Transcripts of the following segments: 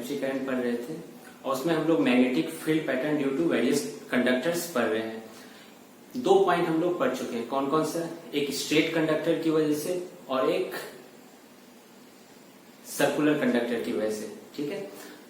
Electric current पढ़ रहे थे और उसमें हम लोग magnetic field pattern due to various conductors पढ़ रहे हैं। 2 पॉइंट हम लोग पढ़ चुके हैं, कौन कौन सा? एक स्ट्रेट कंडक्टर की वजह से और एक सर्कुलर कंडक्टर की वजह से। ठीक है,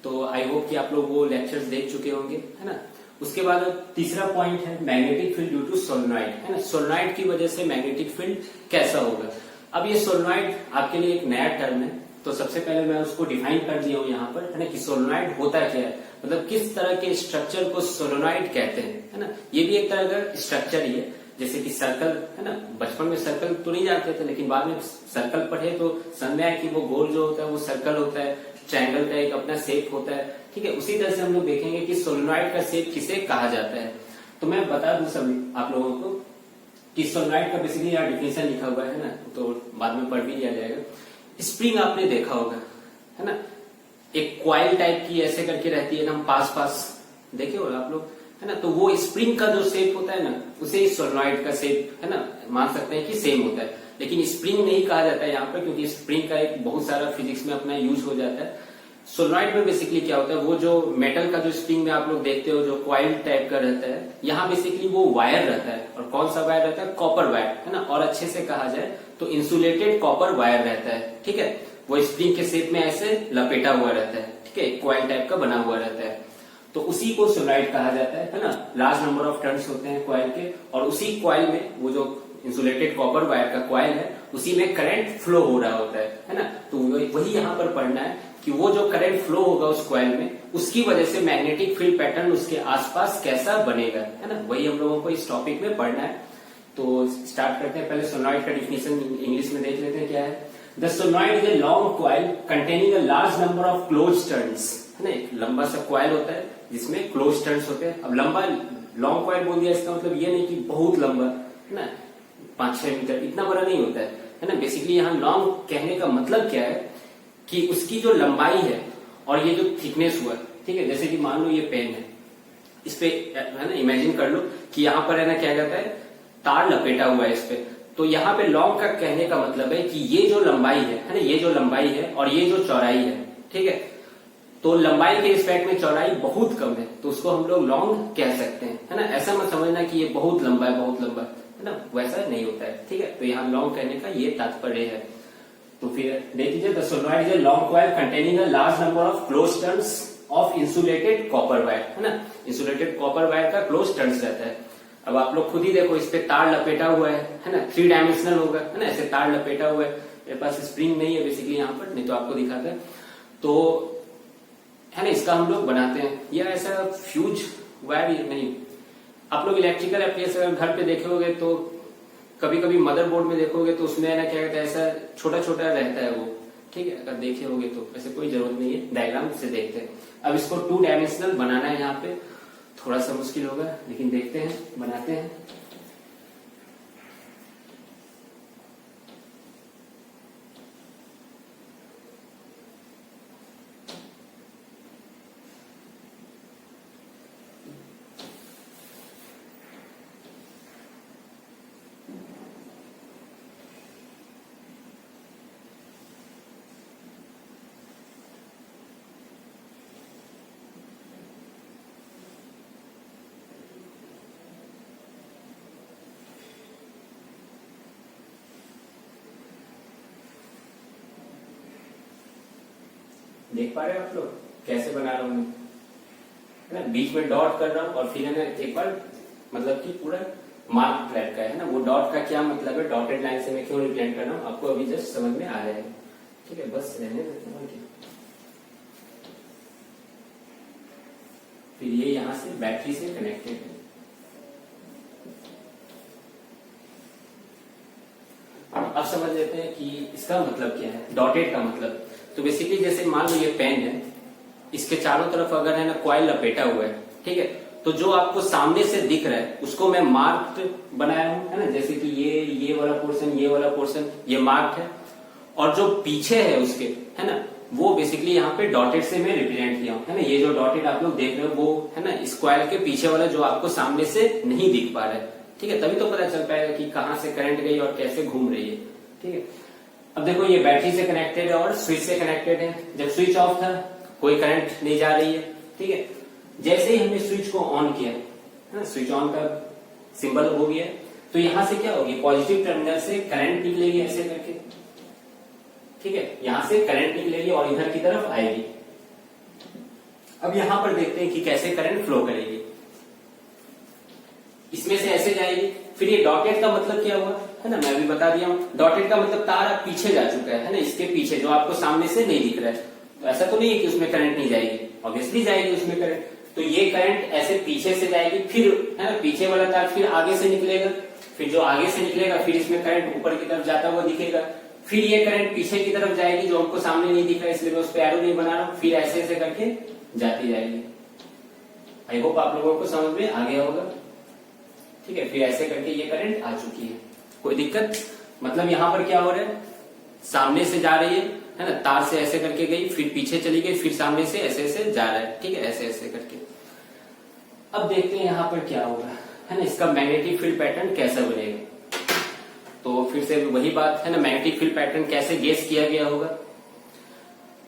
तो आई होप कि आप लोग वो लेक्चर्स देख चुके होंगे, है ना। उसके बाद तीसरा पॉइंट है magnetic field due to solenoid, है ना। सोलेनॉइड की वजह से मैग्नेटिक फील्ड कैसा होगा। अब ये सोलेनॉइड आपके लिए एक नया टर्म है, तो सबसे पहले मैं उसको डिफाइन कर दिया हूं यहाँ पर, है ना, कि सोलेनॉइड होता क्या है, मतलब किस तरह के स्ट्रक्चर को सोलेनॉइड कहते हैं, है ना। ये भी एक तरह का स्ट्रक्चर ही है, जैसे कि सर्कल, है ना। बचपन में सर्कल तो नहीं जानते थे, लेकिन बाद में सर्कल पढ़े तो समझ में आया कि वो गोल जो होता है वो सर्कल होता है, ट्रायंगल का एक अपना शेप होता है। ठीक है, उसी तरह से हम लोग देखेंगे कि सोलेनॉइड का शेप किसे कहा जाता है। तो मैं बता दूं सभी आप लोगों को कि सोलेनॉइड का बेसिकली यहाँ डिफिनेशन लिखा हुआ है ना, तो बाद में पढ़ भी लिया जाएगा। स्प्रिंग आपने देखा होगा, है ना, एक क्वाइल टाइप की ऐसे करके रहती है ना, हम पास पास देखे होगा आप लोग, है ना। तो वो स्प्रिंग का जो शेप होता है ना, उसे सोलेनॉइड का शेप, है ना, मान सकते हैं कि सेम होता है। लेकिन स्प्रिंग नहीं कहा जाता है यहाँ पर, क्योंकि स्प्रिंग का एक बहुत सारा फिजिक्स में अपना यूज हो जाता है। सोलेनॉइड में बेसिकली क्या होता है, वो जो मेटल का जो स्प्रिंग में आप लोग देखते हो जो क्वाइल टाइप का रहता है, यहाँ बेसिकली वो वायर रहता है। और कौन सा वायर रहता है? कॉपर वायर, है ना। और अच्छे से कहा जाए तो इंसुलेटेड कॉपर वायर रहता है। ठीक है, वो स्प्रिंग के शेप में ऐसे लपेटा हुआ रहता है। ठीक है, क्वाइल टाइप का बना हुआ रहता है, तो उसी को सोलेनॉइड कहा जाता है ना। लार्ज नंबर ऑफ टर्न्स होते हैं क्वाइल के, और उसी क्वाइल में वो जो इंसुलेटेड कॉपर वायर का क्वाइल है, उसी में करंट फ्लो हो रहा होता है ना। तो वही यहाँ पर पढ़ना है कि वो जो करंट फ्लो होगा उस क्वाइल में, उसकी वजह से मैग्नेटिक फील्ड पैटर्न उसके आसपास कैसा बनेगा, है ना। वही हम लोगों को इस टॉपिक में पढ़ना है। तो स्टार्ट करते हैं। पहले सोलेनॉइड का डिफिनेशन इंग्लिश में देख लेते हैं क्या है। The solenoid is a long coil containing a large number of close turns, है ना। एक लंबा सा क्वाइल होता है जिसमें क्लोज टर्न्स होते हैं। अब लंबा लॉन्ग क्वाइल बोल दिया, इसका मतलब ये नहीं कि बहुत लंबा, है ना, 5-6 मीटर, इतना बड़ा नहीं होता है ना। बेसिकली यहाँ लॉन्ग कहने का मतलब क्या है कि उसकी जो लंबाई है और ये जो थिकनेस हुआ, ठीक है, जैसे कि मान लो ये पेन है, इस पे, है ना, इमेजिन कर लो कि यहाँ पर है ना क्या कहता है, तार लपेटा हुआ है इस पे। तो यहाँ पे लॉन्ग का कहने का मतलब है कि ये जो लंबाई है ना, ये जो लंबाई है और ये जो चौड़ाई है, ठीक है, तो लंबाई के रिस्पेक्ट में चौड़ाई बहुत कम है, तो उसको हम लोग लॉन्ग कह सकते हैं, है ना। ऐसा मत समझना कि ये बहुत लंबा है, बहुत लंबा है ना, वैसा नहीं होता है। ठीक है, तो यहाँ लॉन्ग कहने का ये तात्पर्य है। तो फिर देख लीजिए, the solenoid is a long coil containing a large number of close turns of insulated copper wire, है ना। इंसुलेटेड कॉपर वायर का क्लोज टर्न्स रहता है। अब आप लोग खुद ही देखो, इस पे तार लपेटा हुआ है ना, 3 डायमेंशनल होगा, है ना, ऐसे तार लपेटा हुआ है। मेरे पास स्प्रिंग नहीं है बेसिकली यहाँ पर, नहीं तो आपको दिखाता है, तो है ना, इसका हम लोग बनाते हैं। या ऐसा फ्यूज वायर नहीं, आप लोग इलेक्ट्रिकल एप्लीकेशन घर पे देखे होगे तो कभी कभी मदरबोर्ड में देखोगे तो उसमें ना क्या कहते हैं, ऐसा छोटा छोटा रहता है वो। ठीक है, अगर देखे होगे तो ऐसे कोई जरूरत नहीं है, डायग्राम से देखते हैं। अब इसको 2 डायमेंशनल बनाना है, यहाँ पे थोड़ा सा मुश्किल होगा, लेकिन देखते हैं, बनाते हैं। देख पा रहे हो आप लोग कैसे बना रहा हूं मैं, है ना। बीच में डॉट कर रहा हूं और फिर है ना एक बार मतलब कि पूरा मार्क टाइप का है ना। वो डॉट का क्या मतलब है, डॉटेड लाइन से मैं क्यों रिप्रेजेंट कर रहा हूं, आपको अभी जस्ट समझ में आ जाएगा। ठीक है, बस रहने देते हैं। फिर ये यहां से बैटरी से कनेक्टेड है। अब समझ लेते हैं कि इसका मतलब क्या है, डॉटेड का मतलब। तो बेसिकली जैसे मान लो ये पेन है, इसके चारों तरफ अगर है ना कॉइल लपेटा हुआ है, ठीक है, तो जो आपको सामने से दिख रहा है उसको मैं मार्क्ड बनाया हूं, है ना। जैसे कि ये वाला पोर्शन, ये वाला पोर्शन, ये मार्क्ड है, और जो पीछे है उसके, है ना, वो बेसिकली यहाँ पे डॉटेड से मैं रिप्रेजेंट किया हूं, है ना। ये जो डॉटेड आप लोग देख रहे हो वो है ना इस कॉइल के पीछे वाला जो आपको सामने से नहीं दिख पा रहा है। ठीक है, तभी तो पता चल पाएगा कि कहाँ से करंट गई और कैसे घूम रही है। ठीक है, अब देखो ये बैटरी से कनेक्टेड है और स्विच से कनेक्टेड है। जब स्विच ऑफ था कोई करंट नहीं जा रही है, ठीक है। जैसे ही हमने स्विच को ऑन किया है ना, स्विच ऑन का सिंबल हो गया, तो यहां से क्या होगी, पॉजिटिव टर्मिनल से करंट निकलेगी ऐसे करके, ठीक है, यहां से करंट निकलेगी और इधर की तरफ आएगी। अब यहां पर देखते हैं कि कैसे करंट फ्लो करेगी। इसमें से ऐसे जाएगी, फिर ये डॉटेड का मतलब क्या हुआ है ना, मैं भी बता दिया हूं। डॉटेड का मतलब तार अब पीछे जा चुका है ना, इसके पीछे जो आपको सामने से नहीं दिख रहा है। तो ऐसा तो नहीं है कि उसमें करंट नहीं जाएगी, ऑब्वियसली जाएगी उसमें करंट। तो ये करंट ऐसे पीछे से जाएगी, फिर है ना पीछे वाला तार फिर आगे से निकलेगा, फिर जो आगे से निकलेगा फिर इसमें करंट ऊपर की तरफ जाता हुआ दिखेगा, फिर ये करंट पीछे की तरफ जाएगी जो हमको सामने नहीं दिख रहा है, इसलिए मैं उस पर एरो नहीं बना रहा हूं, फिर ऐसे ऐसे करके जाती जाएगी। आई होप आप लोगों को समझ में आ गया होगा, ठीक है। फिर ऐसे करके ये करंट आ चुकी है, कोई दिक्कत, मतलब यहां पर क्या हो रहा है, सामने से जा रही है ना, तार से ऐसे करके गई, फिर पीछे चली गई, फिर सामने से ऐसे ऐसे जा रहा है, ठीक है, ऐसे ऐसे करके। अब देखते हैं यहां पर क्या होगा, है ना, इसका मैग्नेटिक फील्ड पैटर्न कैसा बनेगा। तो फिर से वही बात है ना, मैग्नेटिक फील्ड पैटर्न कैसे गेस किया गया होगा,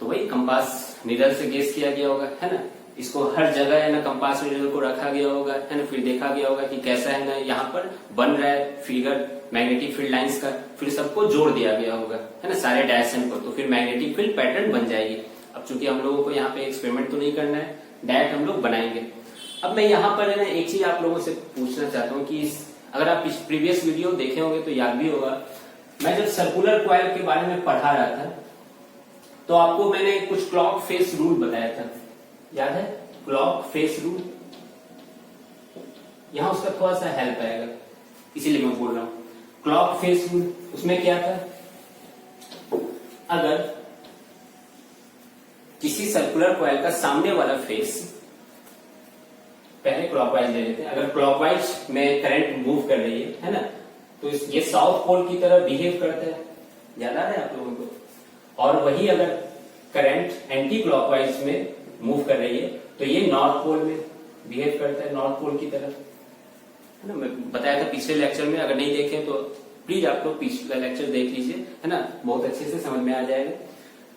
तो वही कंपास निडल से गेस किया गया होगा, है ना। इसको हर जगह है ना कंपास निडल को रखा गया होगा, है ना, फिर देखा गया होगा कि कैसा है ना यहाँ पर बन रहा है फिगर मैग्नेटिक फील्ड लाइंस का, फिर सबको जोड़ दिया गया होगा, है ना, सारे डायरेक्शन को, तो फिर मैग्नेटिक फील्ड पैटर्न बन जाएगी। अब चूंकि हम लोगों को यहाँ पे एक्सपेरिमेंट तो नहीं करना है, डायरेक्ट हम लोग बनाएंगे। अब मैं यहाँ पर है ना एक चीज आप लोगों से पूछना चाहता हूँ कि अगर आप प्रीवियस वीडियो देखे होंगे तो याद भी होगा, मैं जब सर्कुलर कॉइल के बारे में पढ़ा रहा था तो आपको मैंने कुछ क्लॉक फेस रूल बताया था, याद है, क्लॉक फेस रूल। यहां उसका थोड़ा सा हेल्प आएगा, इसीलिए मैं बोल रहा हूं क्लॉक फेस रूल। उसमें क्या था, अगर किसी सर्कुलर कॉइल का सामने वाला फेस, पहले क्लॉकवाइज ले लेते हैं, अगर क्लॉकवाइज में करंट मूव कर रही है ना, तो ये साउथ पोल की तरह बिहेव करता है, याद आ रहा है आप लोगों को। और वही अगर करंट एंटी क्लॉकवाइज में मूव कर रही है तो ये नॉर्थ पोल में बिहेव करता है, नॉर्थ पोल की तरफ, है ना। मैं बताया था पिछले लेक्चर में, अगर नहीं देखे तो प्लीज आप लोग पिछला लेक्चर देख लीजिए, है ना, बहुत अच्छे से समझ में आ जाएगा,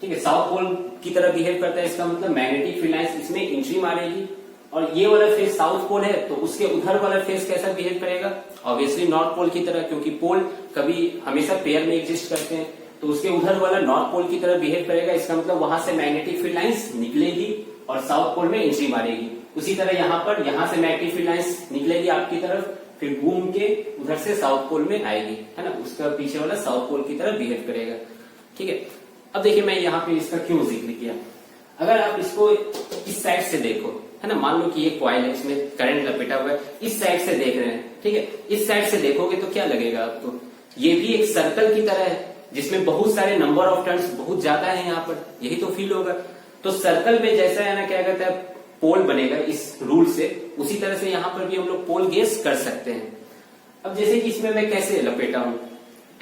ठीक है। साउथ पोल की तरह बिहेव करता है, इसका मतलब मैग्नेटिक फील्ड लाइंस इसमें एंट्री मारेगी, और ये वाला फेस साउथ पोल है तो उसके उधर वाला फेस कैसा बिहेव करेगा, ऑब्वियसली नॉर्थ पोल की तरह, क्योंकि पोल कभी हमेशा पेयर में एग्जिस्ट करते हैं, तो उसके उधर वाला नॉर्थ पोल की तरह बिहेव करेगा। इसका मतलब वहां से मैग्नेटिक फील्ड लाइंस निकलेगी और साउथ पोल में एंट्री मारेगी। उसी तरह यहाँ से मैग्नेटिक फील्ड लाइंस निकलेगी आपकी तरफ, फिर घूम के उधर से साउथ पोल में आएगी, है ना, उसका पीछे वाला साउथ पोल की तरह बिहेव करेगा, ठीक है। अब देखिए मैं यहाँ पे इसका क्यों जिक्र किया, अगर आप इसको इस साइड से देखो, है ना, मान लो कि ये कॉइल है, इसमें करंट लपेटा हुआ है, इस साइड से देख रहे हैं, ठीक है, इस साइड से देखोगे तो क्या लगेगा आपको, ये भी एक सर्कल की तरह है जिसमें बहुत सारे नंबर ऑफ टर्न्स बहुत ज्यादा है, यहाँ पर यही तो फील होगा। तो सर्कल में जैसा है ना, क्या कहता है, पोल बनेगा इस रूल से, उसी तरह से यहाँ पर भी हम लोग पोल गेस कर सकते हैं। अब जैसे कि इसमें मैं कैसे लपेटा हूं,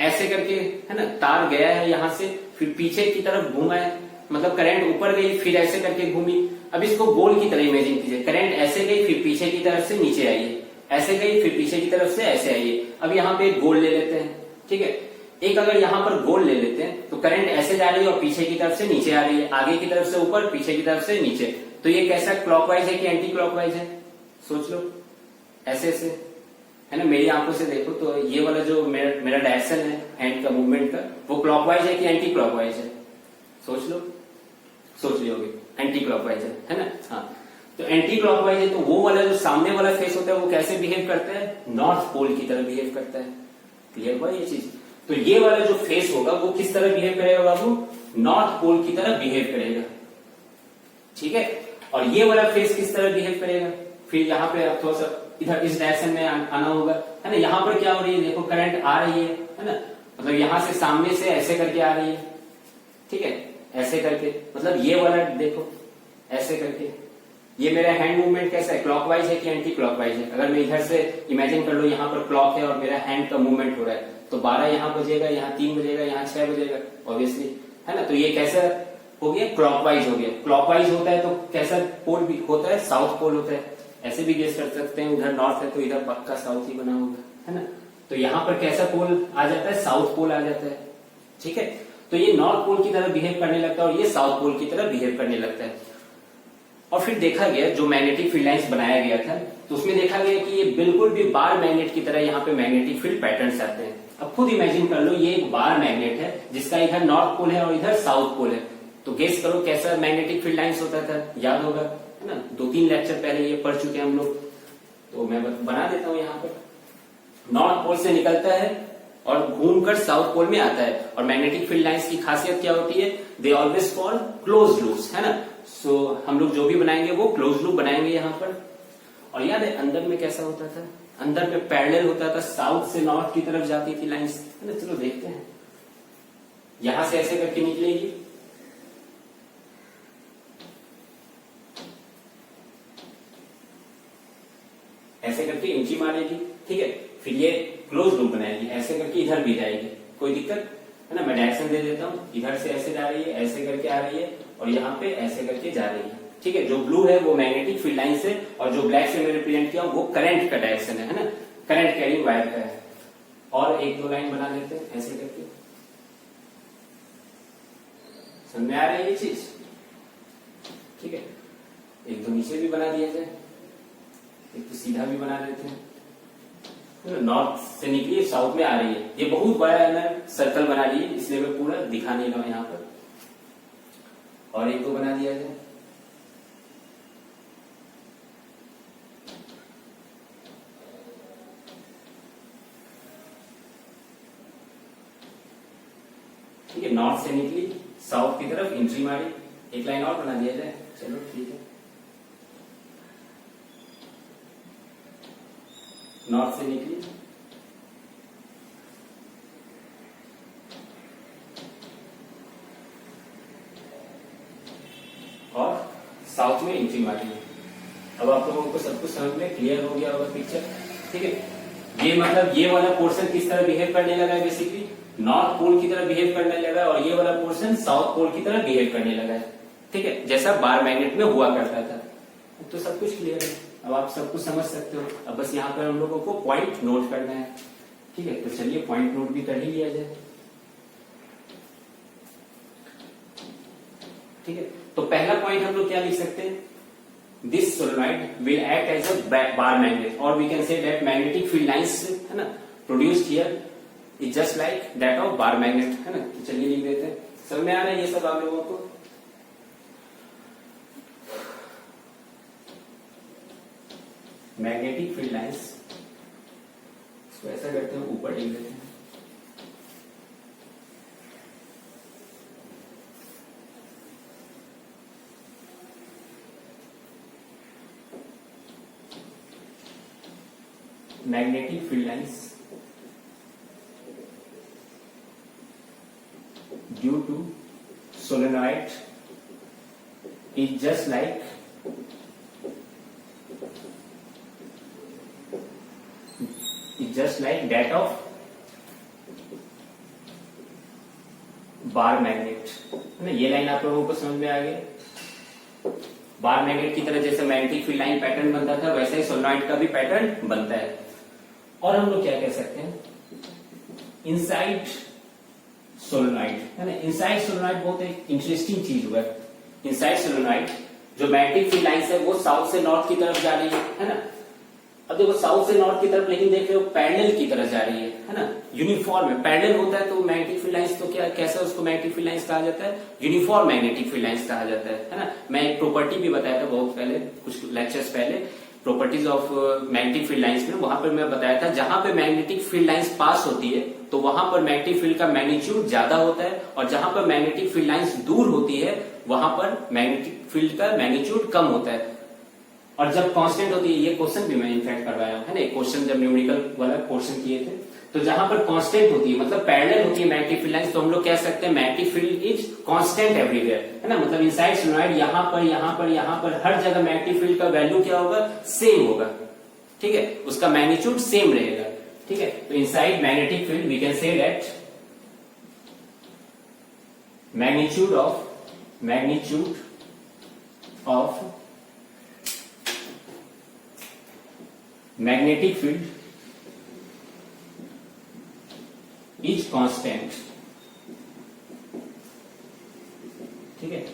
ऐसे करके, है ना, तार गया है यहाँ से, फिर पीछे की तरफ घूमा है, मतलब करंट ऊपर गई फिर ऐसे करके घूमी। अब इसको गोल की तरह इमेजिन कीजिए, करंट ऐसे गई फिर पीछे की तरफ से नीचे आई है, ऐसे गई फिर पीछे की तरफ से ऐसे आई है। अब यहाँ पे एक गोल ले लेते हैं, ठीक है, एक अगर यहाँ पर गोल ले लेते हैं तो करंट ऐसे जा रही है और पीछे की तरफ से नीचे आ रही है, आगे की तरफ से ऊपर, पीछे की तरफ से नीचे। तो ये कैसा क्लॉकवाइज है कि एंटी क्लॉकवाइज है, सोच लो, ऐसे ऐसे, है ना, मेरी आंखों से देखो तो ये वाला जो मेरा डायरेक्शन है हैंड का मूवमेंट का, वो क्लॉकवाइज है कि एंटी क्लॉकवाइज है, सोच लो, सोच लियोगे, एंटी क्लॉकवाइज है ना। हाँ, तो एंटी क्लॉकवाइज है तो वो वाला जो सामने वाला फेस होता है वो कैसे बिहेव करता है, नॉर्थ पोल की तरह बिहेव करता है। क्लियर हुआ ये चीज। तो ये वाला जो फेस होगा वो किस तरह बिहेव करेगा बाबू, नॉर्थ पोल की तरह बिहेव करेगा, ठीक है। और ये वाला फेस किस तरह बिहेव करेगा, फिर यहाँ पे आप थोड़ा सा इधर इस डायरेक्शन में आना होगा, है ना। यहाँ पर क्या हो रही है, देखो करंट आ रही है ना, मतलब यहाँ से सामने से ऐसे करके आ रही है, ठीक है, ऐसे करके, मतलब ये वाला देखो ऐसे करके। ये मेरा हैंड मूवमेंट कैसा है, क्लॉकवाइज है कि एंटी क्लॉकवाइज है। अगर मैं इधर से इमेजिन कर लो, यहाँ पर क्लॉक है और मेरा हैंड का मूवमेंट हो रहा है, तो 12 यहाँ बजेगा, यहाँ 3 बजेगा, यहाँ 6 बजेगा, ऑब्वियसली, है ना। तो ये कैसा हो गया, क्लॉकवाइज हो गया। क्लॉकवाइज होता है तो कैसा पोल भी होता है, साउथ पोल होता है। ऐसे भी गेस कर सकते हैं, उधर नॉर्थ है तो इधर पक्का साउथ ही बना होगा, है ना। तो यहाँ पर कैसा पोल आ जाता है, साउथ पोल आ जाता है, ठीक है। तो ये नॉर्थ पोल की तरह बिहेव करने लगता है और ये साउथ पोल की तरह बिहेव करने लगता है। और फिर देखा गया जो मैग्नेटिक फील्ड लाइंस बनाया गया था तो उसमें देखा गया कि ये बिल्कुल भी बार मैग्नेट की तरह यहाँ पे मैग्नेटिक फील्ड पैटर्न्स आते हैं। अब खुद इमेजिन कर लो ये एक बार मैग्नेट है जिसका इधर नॉर्थ पोल है और इधर साउथ पोल है, तो गेस करो कैसा मैग्नेटिक फील्ड लाइंस होता था, याद होगा है ना, 2-3 लेक्चर पहले ये पढ़ चुके हैं हम लोग। तो मैं बना देता हूं यहाँ पर, नॉर्थ पोल से निकलता है और घूमकर साउथ पोल में आता है। और मैग्नेटिक फील्ड लाइंस की खासियत क्या होती है, they always for close loops, है ना। सो हम लोग जो भी बनाएंगे वो क्लोज लूप बनाएंगे यहाँ पर। और याद है अंदर में कैसा होता था, अंदर में पैरेलल होता था, साउथ से नॉर्थ की तरफ जाती थी लाइंस, है ना। चलो देखते हैं, यहां से ऐसे करके निकलेगी, ऐसे करके इंची मारेगी, ठीक है, फिर ये क्लोज लूप बनाएगी, ऐसे करके इधर भी जाएगी, कोई दिक्कत है ना। मैं डायरेक्शन दे देता हूं, इधर से ऐसे जा रही है, ऐसे करके आ रही है और यहाँ पे ऐसे करके जा रही है, ठीक है। जो ब्लू है वो मैग्नेटिक फील्ड लाइन से और जो ब्लैक से मैंने रिप्रेजेंट किया वो करंट का डायरेक्शन है ना, करंट कैरिंग वायर का है। और 1-2 लाइन बना लेते हैं ऐसे करके, समझ में आ रही है ये चीज, ठीक है। एक तो नीचे भी बना दिया जाए, एक तो सीधा भी बना लेते हैं, नॉर्थ से निकली साउथ में आ रही है, ये बहुत बड़ा है ना सर्कल बना लिए, इसलिए मैं पूरा दिखा नहीं रहा हूं यहाँ पर। और 1-2 बना दिया जाए, ठीक है। नॉर्थ से निकली साउथ की तरफ एंट्री मारी, एक लाइन और बना दिया जाए, चलो ठीक है। नॉर्थ से निकली और साउथ में एंट्री मारी है। अब आप लोगों को सब कुछ समझ में क्लियर हो गया होगा पिक्चर, ठीक है। ये मतलब ये वाला पोर्शन किस तरह बिहेव करने लगा है, बेसिकली नॉर्थ पोल की तरह बिहेव करने लगा है और ये वाला पोर्शन साउथ पोल की तरह बिहेव करने लगा है, ठीक है, जैसा बार मैग्नेट में हुआ करता था। तो सब कुछ क्लियर है, अब आप सब कुछ समझ सकते हो। अब बस यहाँ पर हम लोगों को पॉइंट नोट करना है, ठीक है। तो चलिए पॉइंट नोट भी कर ही लिया जाए, ठीक है। तो पहला पॉइंट हम लोग क्या लिख सकते हैं, this solenoid will act as a bar magnet और we can say that magnetic field lines, है ना, produced here is just like that of bar magnet, है ना। तो चलिए लिख देते हैं, समझ में आ रहा है ये सब आप लोगों को। मैग्नेटिक फील्ड लाइंस, इसको ऐसा करते हैं, ऊपर लिख देते हैं, magnetic field lines due to solenoid is just like that of bar magnet, है ना। ये लाइन आप लोगों को समझ में आ गई, बार मैग्नेट की तरह जैसे मैग्नेटिक फील्ड लाइन पैटर्न बनता था वैसे ही सोलेनॉइड का भी पैटर्न बनता है। और हम लोग क्या कह सकते हैं, इनसाइड सोलेनॉइड, है ना। इनसाइड सोलेनॉइड बहुत एक इंटरेस्टिंग चीज हुआ है। इनसाइड सोलेनॉइड जो मैग्नेटिक फील्ड लाइन है वो साउथ से नॉर्थ की तरफ जा रही है ना। अब देखो साउथ से नॉर्थ की तरफ, लेकिन देख रहे हो पैरेलल की तरफ जा रही है ना, यूनिफॉर्म है। पैरेलल होता है तो मैग्नेटिक फील्ड लाइंस तो क्या, कैसा उसको मैग्नेटिक फील्ड लाइंस कहा जाता है, यूनिफॉर्म मैग्नेटिक फील्ड लाइंस कहा जाता है ना। मैं एक प्रॉपर्टी भी बताया था बहुत पहले, कुछ लेक्चर्स पहले, properties of magnetic field lines में, वहां पर मैं बताया था जहां पे मैग्नेटिक फील्ड लाइंस पास होती है तो वहां पर मैग्नेटिक फील्ड का मैग्नीट्यूड ज्यादा होता है और जहां पर मैग्नेटिक फील्ड लाइंस दूर होती है वहां पर मैग्नेटिक फील्ड का मैग्नीट्यूड कम होता है। और जब कांस्टेंट होती है, ये क्वेश्चन भी मैं इनफैक्ट करवाया है ना, एक क्वेश्चन जब न्यूमेरिकल वाला क्वेश्चन किए थे, तो जहां पर कांस्टेंट होती है मतलब पैरेलल होती है मैग्नेटिक फील्ड लाइंस, तो हम लोग कह सकते हैं magnetic field is constant everywhere, है ना। मतलब इनसाइड सोलेनॉइड यहाँ पर यहाँ पर यहाँ पर हर जगह मैग्नेटिक फील्ड का वैल्यू क्या होगा, सेम होगा, ठीक है, उसका मैग्नीट्यूड सेम रहेगा, ठीक है। तो inside magnetic field we can say that magnitude of magnetic field is constant, ठीक है।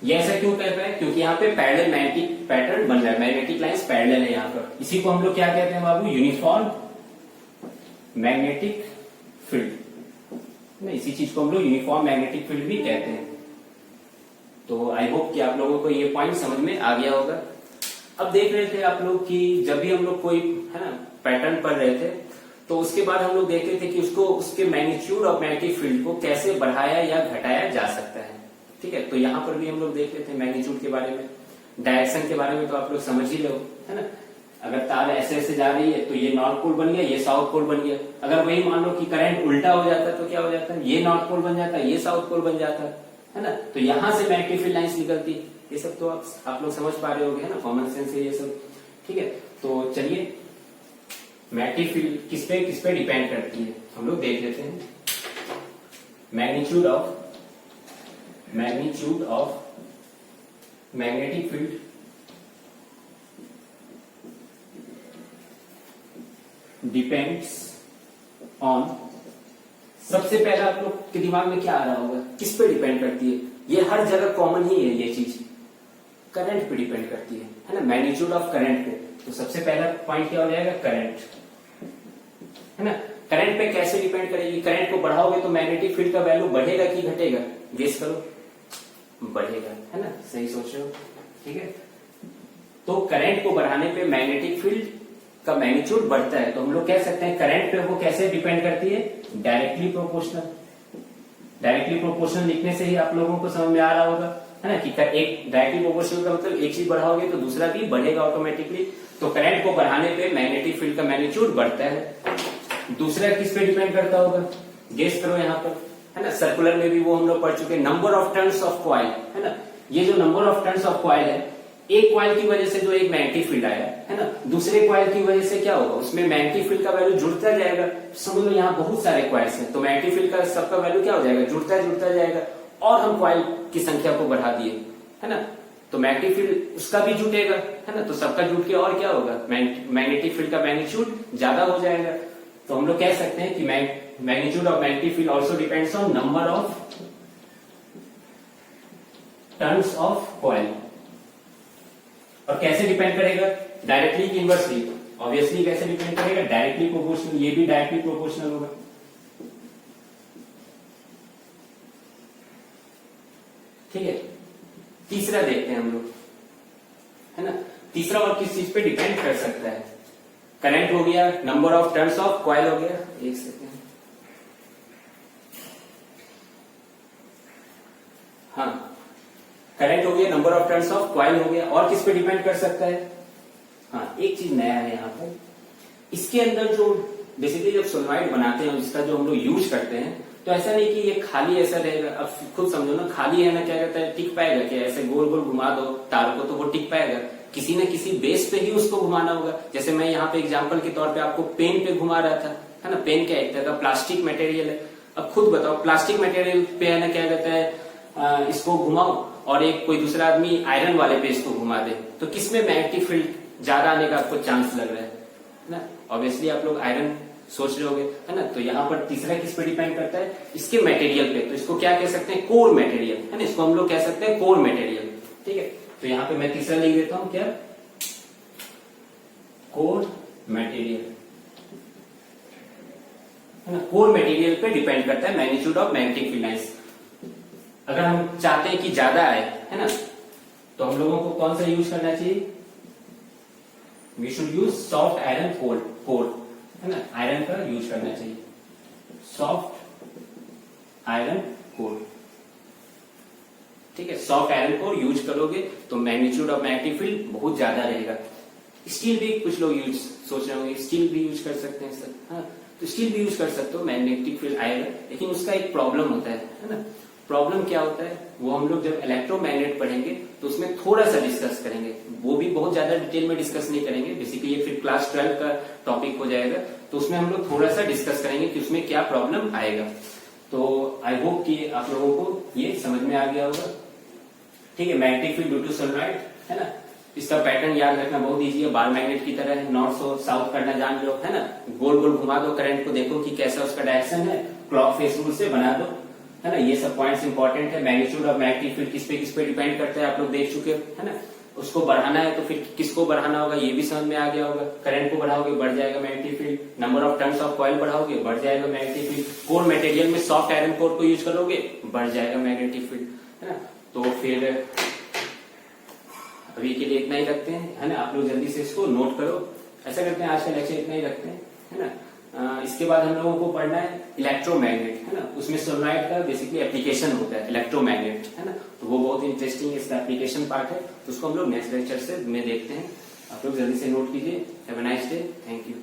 ये ऐसा क्यों कर रहा है? क्योंकि यहाँ पे पैरेलल मैग्नेटिक पैटर्न बन रहा है, मैग्नेटिक लाइंस पैरेलल है यहाँ पर। इसी को हम लोग क्या कहते हैं बाबू? Uniform magnetic field. इसी चीज को हम लोग यूनिफॉर्म मैग्नेटिक फील्ड भी कहते हैं। तो आई होप कि आप लोगों को ये पॉइंट समझ में आ गया होगा। अब देख रहे थे आप लोग कि जब भी हम लोग कोई है ना पैटर्न पढ़ रहे थे, तो उसके बाद हम लोग देख रहे थे कि उसको उसके मैग्नीट्यूड ऑफ मैग्नेटिक फील्ड को कैसे बढ़ाया या घटाया जा सकता है। ठीक है, तो यहाँ पर भी हम लोग देख रहे थे मैग्नीट्यूड के बारे में, डायरेक्शन के बारे में तो आप लोग समझ ही लो, है ना। अगर तार ऐसे ऐसे जा रही है तो ये नॉर्थ पोल बन गया, ये साउथ पोल बन गया। अगर वही मान लो कि करंट उल्टा हो जाता है तो क्या हो जाता है? ये नॉर्थ पोल बन जाता है, ये साउथ पोल बन जाता है ना। तो यहां से मैग्नेटिक फील्ड लाइंस निकलती। ये सब तो आप लोग समझ पा रहे होंगे, है ना, कॉमन सेंस है ये सब। ठीक है, तो चलिए मैग्नेटिक फील्ड किस पे डिपेंड करती है हम लोग देख लेते हैं। Magnitude of magnetic field depends on, सबसे पहले आप लोग के दिमाग में क्या आ रहा होगा? किस पे डिपेंड करती है? ये हर जगह कॉमन ही है ये चीज, करंट पे डिपेंड करती है ना, मैग्नीट्यूड ऑफ करंट पे। तो सबसे पहला पॉइंट क्या हो जाएगा? करंट, है ना। करंट पे कैसे डिपेंड करेगी? करंट को बढ़ाओगे तो मैग्नेटिक फील्ड का वैल्यू बढ़ेगा कि घटेगा? गेस करो। बढ़ेगा, है ना, सही सोच रहे हो। ठीक है, तो करंट को बढ़ाने पे मैग्नेटिक फील्ड का मैग्नीट्यूड बढ़ता है। तो हम लोग कह सकते हैं करंट पे वो कैसे डिपेंड करती है? Directly proportional. डायरेक्टली प्रोपोर्शनल लिखने से ही आप लोगों को समझ में आ रहा होगा, है ना, कि एक डायरेक्टली प्रोपोर्शनल का मतलब एक चीज बढ़ाओगे तो दूसरा भी बढ़ेगा ऑटोमेटिकली। तो करंट को बढ़ाने पे मैग्नेटिक फील्ड का मैग्नीट्यूड बढ़ता है। दूसरा किस पे डिपेंड करता होगा? गेस करो यहाँ पर, है ना। सर्कुलर में भी वो हम लोग पढ़ चुके हैं, number of turns of coil, है ना। ये जो number of turns of coil है, एक कॉइल की वजह से जो एक मैग्नेटिक फील्ड आया, है ना, दूसरे कॉइल की वजह से क्या होगा? उसमें मैग्नेटिक फील्ड का वैल्यू जुड़ता जाएगा। समझ लो यहाँ बहुत सारे कॉइल्स हैं, तो मैग्नेटिक फील्ड का सबका वैल्यू क्या हो जाएगा? जुड़ता जाएगा। और हम कॉइल की संख्या को बढ़ा दिए, है ना, तो मैग्नेटिक फील्ड उसका भी जुटेगा, है ना। तो सबका जुट के और क्या होगा? मैग्नेटिक फील्ड का मैग्नीट्यूड ज्यादा हो जाएगा। तो हम लोग कह सकते हैं कि magnitude of magnetic field also depends on number of turns of coil. और कैसे डिपेंड करेगा? डायरेक्टली कि इनवर्सली? ऑब्वियसली कैसे डिपेंड करेगा? Directly proportional. ये भी डायरेक्टली प्रोपोर्शनल होगा। ठीक है, तीसरा देखते हैं हम लोग, है ना। तीसरा और किस चीज पे डिपेंड कर सकता है? करंट हो गया, number of turns of coil हो गया। एक सेकेंड, हाँ, करंट हो गया, number of turns of coil हो गया। और किस पे डिपेंड कर सकता है? हाँ, एक चीज नया है यहाँ पर, इसके अंदर जो बेसिकली जब सोलनॉइड बनाते हैं जिसका जो हम लोग यूज करते हैं, तो ऐसा नहीं कि ये खाली ऐसा रहेगा। अब खुद समझो ना, खाली है ना, क्या कहता है, टिक पाएगा क्या? ऐसे गोल गोल घुमा दो तार को तो वो टिक पाएगा? किसी न किसी बेस पे ही उसको घुमाना होगा। जैसे मैं यहाँ पे एग्जांपल के तौर पे आपको पेन पे घुमा रहा था, है ना। पेन क्या एक तरह का प्लास्टिक मटेरियल है। अब खुद बताओ, प्लास्टिक मटेरियल पे है ना, क्या कहता है, इसको घुमाओ और एक कोई दूसरा आदमी आयरन वाले पे इसको घुमा दे, तो किसमें मैग्नेटिक फील्ड ज्यादा आने का आपको चांस लग रहा है ना? ऑब्वियसली आप लोग आयरन सोच रहे होगे, है ना। तो यहाँ पर तीसरा किस पे डिपेंड करता है? इसके मटेरियल पे। तो इसको क्या कह सकते हैं? कोर मटेरियल, है ना। इसको हम लोग कह सकते हैं कोर मटेरियल। ठीक है, तो यहाँ पे मैं तीसरा लिख देता हूं, क्या? कोर मटेरियल, है ना। कोर मटेरियल पे डिपेंड करता है magnitude of magnetic field lines. अगर हम चाहते हैं कि ज्यादा आए, है ना, तो हम लोगों को कौन सा यूज करना चाहिए? We should use soft iron core, है ना। आयरन का यूज करना चाहिए, सॉफ्ट आयरन कोर। ठीक है, सॉफ्ट आयरन कोर यूज करोगे तो मैग्नीट्यूड ऑफ मैग्नेटिक फील्ड बहुत ज्यादा रहेगा। स्टील भी कुछ लोग यूज सोच रहे होंगे, स्टील भी यूज कर सकते हैं सर, हाँ, तो स्टील भी यूज कर सकते हो, मैग्नेटिक फील्ड आएगा। लेकिन उसका एक प्रॉब्लम होता है ना। प्रॉब्लम क्या होता है? वो हम लोग जब इलेक्ट्रोमैग्नेट पढ़ेंगे तो उसमें थोड़ा सा डिस्कस करेंगे, वो भी बहुत ज्यादा डिटेल में डिस्कस नहीं करेंगे। बेसिकली ये फिर क्लास 12 का टॉपिक हो जाएगा, तो उसमें हम लोग थोड़ा सा डिस्कस करेंगे कि उसमें क्या प्रॉब्लम आएगा। तो आई होप कि आप लोगों को ये समझ में आ गया होगा। ठीक है, magnetic field due to sunlight, है ना। इसका पैटर्न याद रखना बहुत इजी है, बार मैग्नेट की तरह है, नॉर्थ साउथ करना जान लो, है ना। गोल गोल घुमा दो करंट को, देखो कि कैसा उसका डायरेक्शन है, क्लॉक फेस रूल से बना दो, है ना। ये सब पॉइंट्स इंपॉर्टेंट है। मैग्नीट्यूड ऑफ मैग्नेटिक फील्ड किस पे डिपेंड करता है आप लोग देख चुके हो, है ना। उसको बढ़ाना है तो फिर किसको बढ़ाना होगा ये भी समझ में आ गया होगा। करंट को बढ़ाओगे बढ़ जाएगा magnetic field, number of turns of coil बढ़ाओगे बढ़ जाएगा मैग्नेटिक फील्ड, कोर मटेरियल में सॉफ्ट आयरन कोर को यूज करोगे बढ़ जाएगा मैग्नेटिक फील्ड, है ना। तो फिर अभी के लिए इतना ही रखते हैं, है ना। आप लोग जल्दी से इसको नोट करो। ऐसा करते हैं आज का लेक्चर इतना ही रखते हैं, है ना। इसके बाद हम लोगों को पढ़ना है इलेक्ट्रोमैग्नेट, है ना। उसमें सोलेनॉइड का बेसिकली एप्लीकेशन होता है इलेक्ट्रोमैग्नेट, है ना। तो वो बहुत इंटरेस्टिंग इसका एप्लीकेशन पार्ट है, तो उसको हम लोग नेक्स्ट लेक्चर से में देखते हैं। आप लोग जल्दी से नोट कीजिए। Have a nice day, thank you.